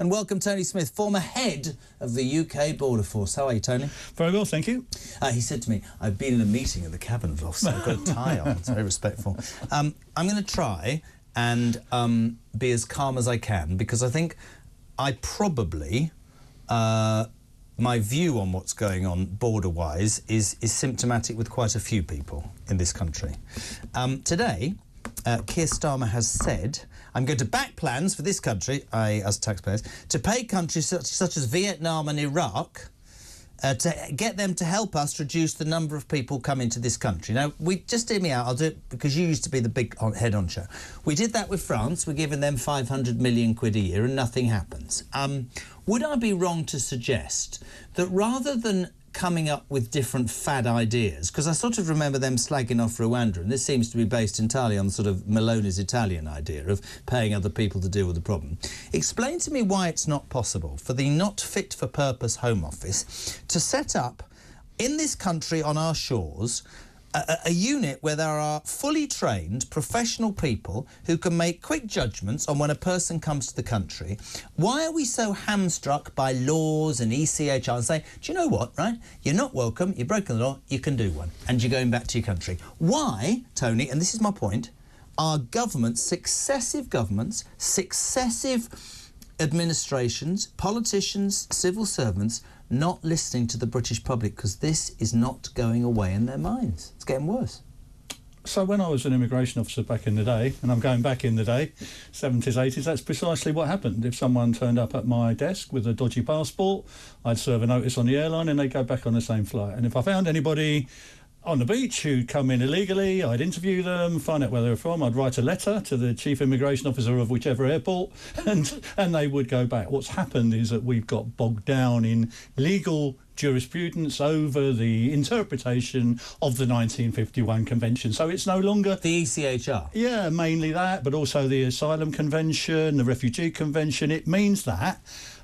And welcome Tony Smith, former head of the UK Border Force. How are you, Tony? Very well, thank you. He said to me, I've been in a meeting at the Cabinet Office, so I've got a tie on. It's very respectful. I'm going to try and be as calm as I can, because I think I probably, my view on what's going on border-wise is symptomatic with quite a few people in this country. Today, Keir Starmer has said, I'm going to back plans for this country, i.e. us taxpayers, to pay countries such as Vietnam and Iraq to get them to help us reduce the number of people coming to this country. Now, just hear me out, I'll do it because you used to be the big head honcho. We did that with France, we're giving them 500 million quid a year and nothing happens. Would I be wrong to suggest that rather than coming up with different fad ideas, because I sort of remember them slagging off Rwanda, and this seems to be based entirely on the sort of Maloney's Italian idea of paying other people to deal with the problem. Explain to me why it's not possible for the not fit for purpose Home Office to set up in this country on our shores a unit where there are fully trained professional people who can make quick judgments on when a person comes to the country. Why are we so hamstruck by laws and ECHR and say, do you know what, right? You're not welcome, you've broken the law, you can do one, and you're going back to your country. Why, Tony, and this is my point, are successive governments, successive administrations, politicians, civil servants not listening to the British public? Because this is not going away in their minds. It's getting worse. So when I was an immigration officer back in the day, and I'm going back in the day, 70s, 80s, that's precisely what happened. If someone turned up at my desk with a dodgy passport, I'd serve a notice on the airline and they'd go back on the same flight. And if I found anybody on the beach who'd come in illegally, I'd interview them, find out where they were from, I'd write a letter to the chief immigration officer of whichever airport, and they would go back. What's happened is that we've got bogged down in legal jurisprudence over the interpretation of the 1951 Convention. So it's no longer... The ECHR? Yeah, mainly that, but also the Asylum Convention, the Refugee Convention. It means that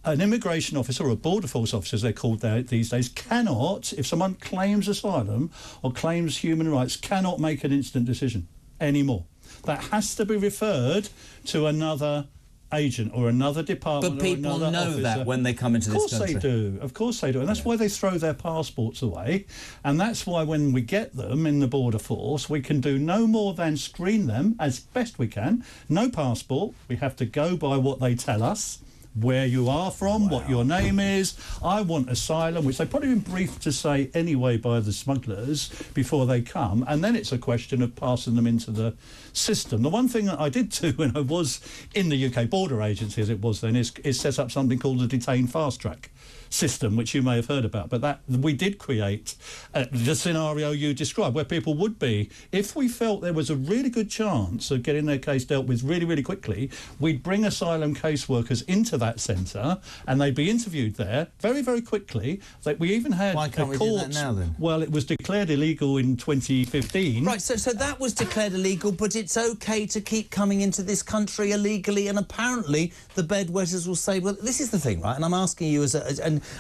an immigration officer, or a border force officer as they're called these days, cannot, if someone claims asylum or claims human rights, cannot make an instant decision anymore. That has to be referred to another agent or another department. But people or another know officer. that when they come into this country. Of course they do, and that's why they throw their passports away, and that's why when we get them in the border force, we can do no more than screen them as best we can. No passport, we have to go by what they tell us, where you are from, what your name is. I want asylum, which they've probably been briefed to say anyway by the smugglers before they come, and then it's a question of passing them into the system. The one thing that I did do when I was in the UK Border Agency, as it was then, is set up something called the Detain Fast Track system, which you may have heard about, but that we did create the scenario you described, where people would be, if we felt there was a really good chance of getting their case dealt with really, really quickly, we'd bring asylum caseworkers into that centre and they'd be interviewed there very, very quickly. Like we even had Why can't we do that now, then? Well, it was declared illegal in 2015. Right, so that was declared illegal, but it's OK to keep coming into this country illegally, and apparently the bedwetters will say, well, this is the thing, right, and I'm asking you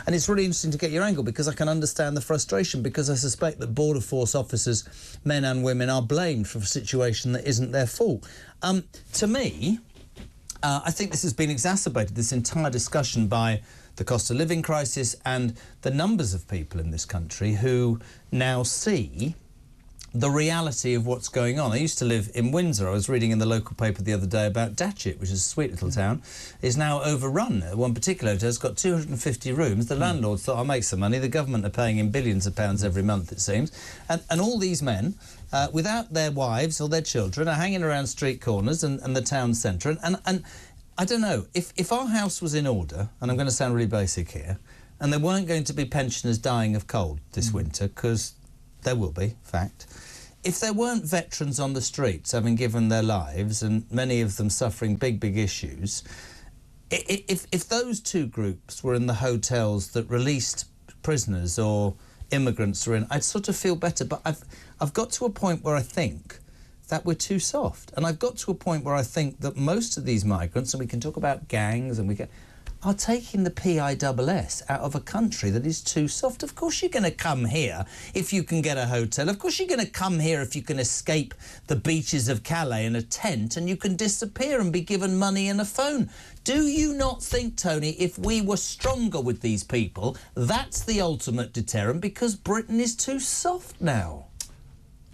and it's really interesting to get your angle, because I can understand the frustration, because I suspect that border force officers, men and women, are blamed for a situation that isn't their fault. To me, I think this has been exacerbated, this entire discussion, by the cost of living crisis and the numbers of people in this country who now see the reality of what's going on. I used to live in Windsor. I was reading in the local paper the other day about Datchet, which is a sweet little town, is now overrun. One particular hotel has got 250 rooms. The landlords thought, I'll make some money. The government are paying him billions of pounds every month, it seems. And all these men, without their wives or their children, are hanging around street corners and the town centre. And I don't know, if our house was in order, and I'm going to sound really basic here, and there weren't going to be pensioners dying of cold this winter, because there will be, fact. If there weren't veterans on the streets having given their lives, and many of them suffering big, big issues, if those two groups were in the hotels that released prisoners or immigrants were in, I'd sort of feel better. But I've got to a point where I think that we're too soft. And I've got to a point where I think that most of these migrants, and we can talk about gangs, and are taking the PISS out of a country that is too soft. Of course you're going to come here if you can get a hotel. Of course you're going to come here if you can escape the beaches of Calais in a tent and you can disappear and be given money and a phone. Do you not think, Tony, if we were stronger with these people, that's the ultimate deterrent, because Britain is too soft now?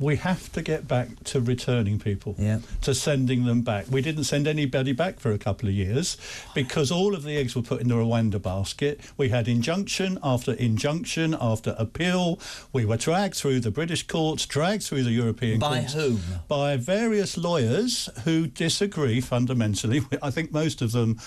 We have to get back to returning people, to sending them back. We didn't send anybody back for a couple of years because all of the eggs were put in the Rwanda basket. We had injunction after appeal. We were dragged through the British courts, dragged through the European courts. By whom? By various lawyers who disagree fundamentally. I think most of them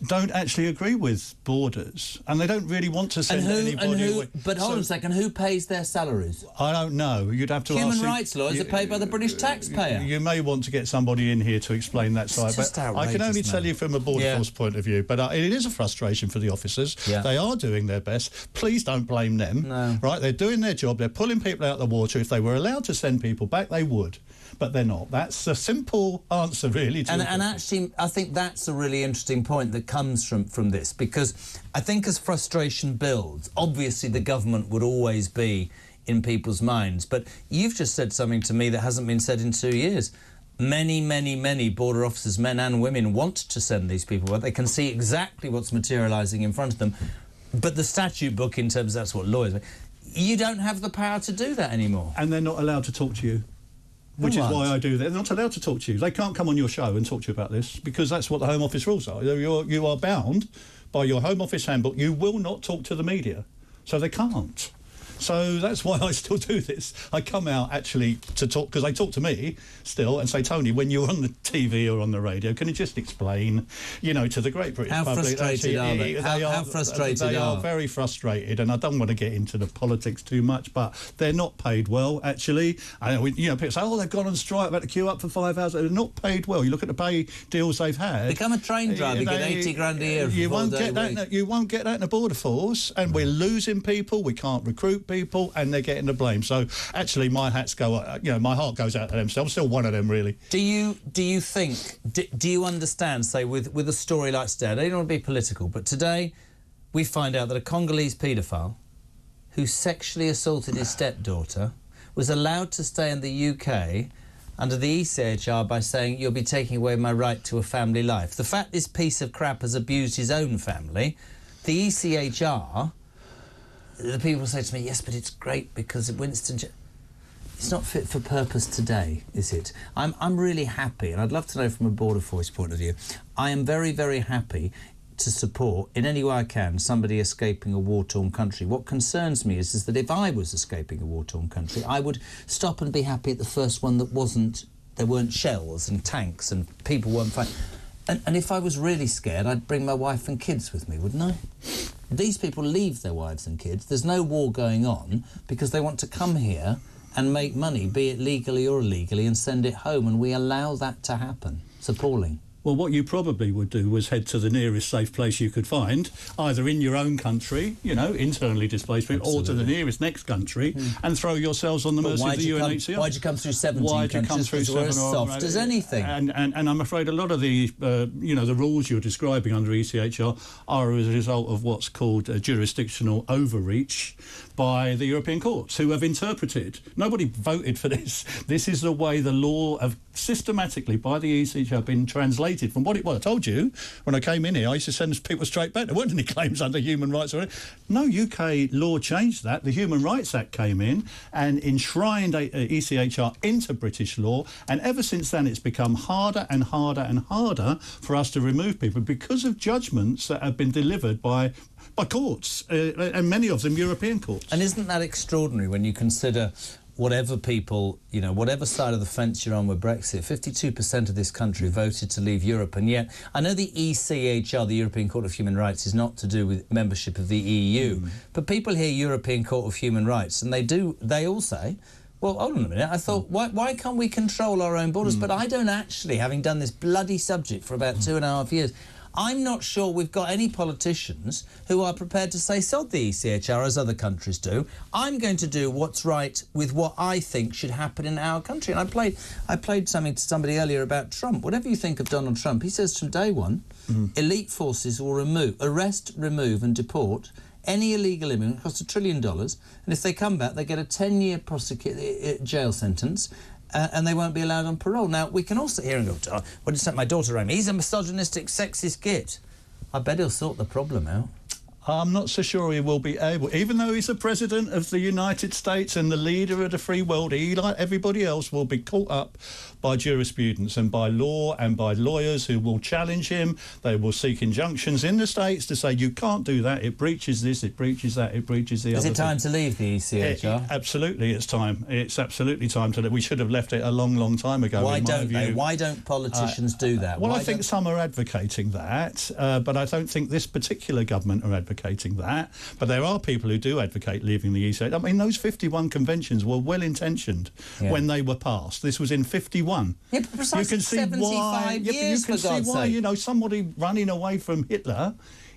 don't actually agree with borders, and they don't really want to send anybody away. But hold on a second, who pays their salaries? I don't know. You'd have to ask... Human rights lawyers are paid by the British taxpayer. You may want to get somebody in here to explain that side. But I can only tell you from a border force point of view, but it is a frustration for the officers. They are doing their best. Please don't blame them. No. Right? They're doing their job. They're pulling people out of the water. If they were allowed to send people back, they would. But they're not. That's a simple answer, really. And actually, I think that's a really interesting point that comes from this, because I think as frustration builds, obviously the government would always be in people's minds. But you've just said something to me that hasn't been said in 2 years. Many border officers, men and women, want to send these people where they can see exactly what's materialising in front of them. But the statute book, in terms of that's what lawyers... You don't have the power to do that anymore. And they're not allowed to talk to you. Which is why I do that. They're not allowed to talk to you. They can't come on your show and talk to you about this, because that's what the Home Office rules are. You are bound by your Home Office handbook. You will not talk to the media. So they can't. So that's why I still do this. I come out actually to talk, because they talk to me still and say, Tony, when you're on the TV or on the radio, can you just explain, you know, to the great British public? How frustrated are they? How frustrated they are? Very frustrated, and I don't want to get into the politics too much, but they're not paid well, actually. And people say, oh, they've gone on strike, they've had to queue up for 5 hours. They're not paid well. You look at the pay deals they've had. Become a train driver, you get 80 grand a year. You won't get that. You won't get that in the border force, and we're losing people. We can't recruit people, and they're getting the blame. So actually, my hats go up. My heart goes out to them. So I'm still one of them, really. Do you think? Do you understand? Say with a story like today, I don't want to be political, but today we find out that a Congolese paedophile who sexually assaulted his stepdaughter was allowed to stay in the UK under the ECHR by saying, you'll be taking away my right to a family life. The fact this piece of crap has abused his own family, the ECHR, the people say to me, yes, but it's great because Winston... It's not fit for purpose today, is it? I'm really happy, and I'd love to know from a border force point of view, I am very, very happy to support, in any way I can, somebody escaping a war-torn country. What concerns me is that if I was escaping a war-torn country, I would stop and be happy at the first one that wasn't... There weren't shells and tanks and people weren't fighting. And if I was really scared, I'd bring my wife and kids with me, wouldn't I? These people leave their wives and kids. There's no war going on because they want to come here and make money, be it legally or illegally, and send it home, and we allow that to happen. It's appalling. Well, what you probably would do was head to the nearest safe place you could find, either in your own country, internally displaced people, or to the nearest next country, and throw yourselves on the mercy of the UNHCR. Why'd you come through 17 countries? Why'd you come through 7 as soft as anything? And I'm afraid a lot of the, the rules you're describing under ECHR are as a result of what's called a jurisdictional overreach by the European courts, who have interpreted. Nobody voted for this. This is the way the law have systematically, by the ECHR, been translated from what it was. I told you, when I came in here, I used to send people straight back. There weren't any claims under human rights or anything. No, UK law changed that. The Human Rights Act came in and enshrined ECHR into British law, and ever since then it's become harder and harder and harder for us to remove people because of judgments that have been delivered by courts, and many of them European courts. And isn't that extraordinary when you consider whatever people, whatever side of the fence you're on with Brexit, 52% of this country voted to leave Europe, and yet I know the ECHR, the European Court of Human Rights, is not to do with membership of the EU, but people hear European Court of Human Rights and they all say, well, hold on a minute, I thought, why can't we control our own borders? But I don't actually, having done this bloody subject for about 2.5 years, I'm not sure we've got any politicians who are prepared to say, sod the ECHR, as other countries do. I'm going to do what's right with what I think should happen in our country. And I played something to somebody earlier about Trump. Whatever you think of Donald Trump, he says from day one, elite forces will arrest, remove and deport any illegal immigrant, cost $1 trillion, and if they come back, they get a 10-year jail sentence, and they won't be allowed on parole. Now, we can all sit here and go, oh, what did you send my daughter home? He's a misogynistic, sexist git. I bet he'll sort the problem out. I'm not so sure he will be able, even though he's the president of the United States and the leader of the free world, he, like everybody else, will be caught up by jurisprudence and by law and by lawyers who will challenge him. They will seek injunctions in the States to say, you can't do that, it breaches this, it breaches that, it breaches the other. Is it time to leave the ECHR? Absolutely, it's time. It's absolutely time to leave. We should have left it a long, long time ago. Why don't they? Why don't politicians do that? Well, I think some are advocating that, but I don't think this particular government are advocating that. But there are people who do advocate leaving the ECHR. I mean, those 51 conventions were well-intentioned when they were passed. This was in 51. Yeah, but precisely you can see 75 why, years, you can for God's see why, sake. you know, somebody running away from Hitler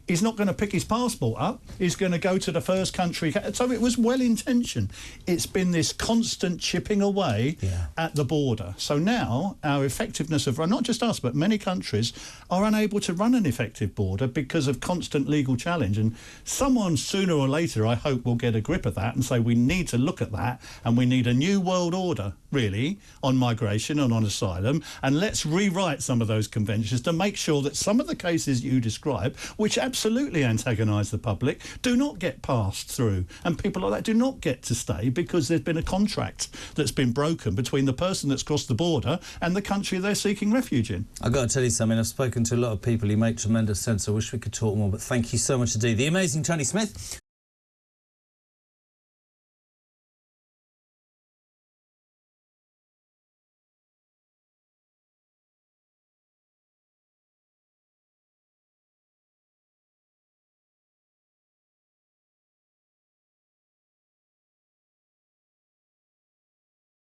is not going to pick his passport up. He's going to go to the first country. So it was well-intentioned. It's been this constant chipping away at the border. So now our effectiveness of, not just us, but many countries are unable to run an effective border because of constant legal challenge. And someone sooner or later, I hope, will get a grip of that and say we need to look at that and we need a new world order, really, on migration and on asylum. And let's rewrite some of those conventions to make sure that some of the cases you describe, which absolutely antagonise the public, do not get passed through, and people like that do not get to stay because there's been a contract that's been broken between the person that's crossed the border and the country they're seeking refuge in. I've got to tell you something, I've spoken to a lot of people who make tremendous sense. I wish we could talk more, but thank you so much indeed. The amazing Tony Smith.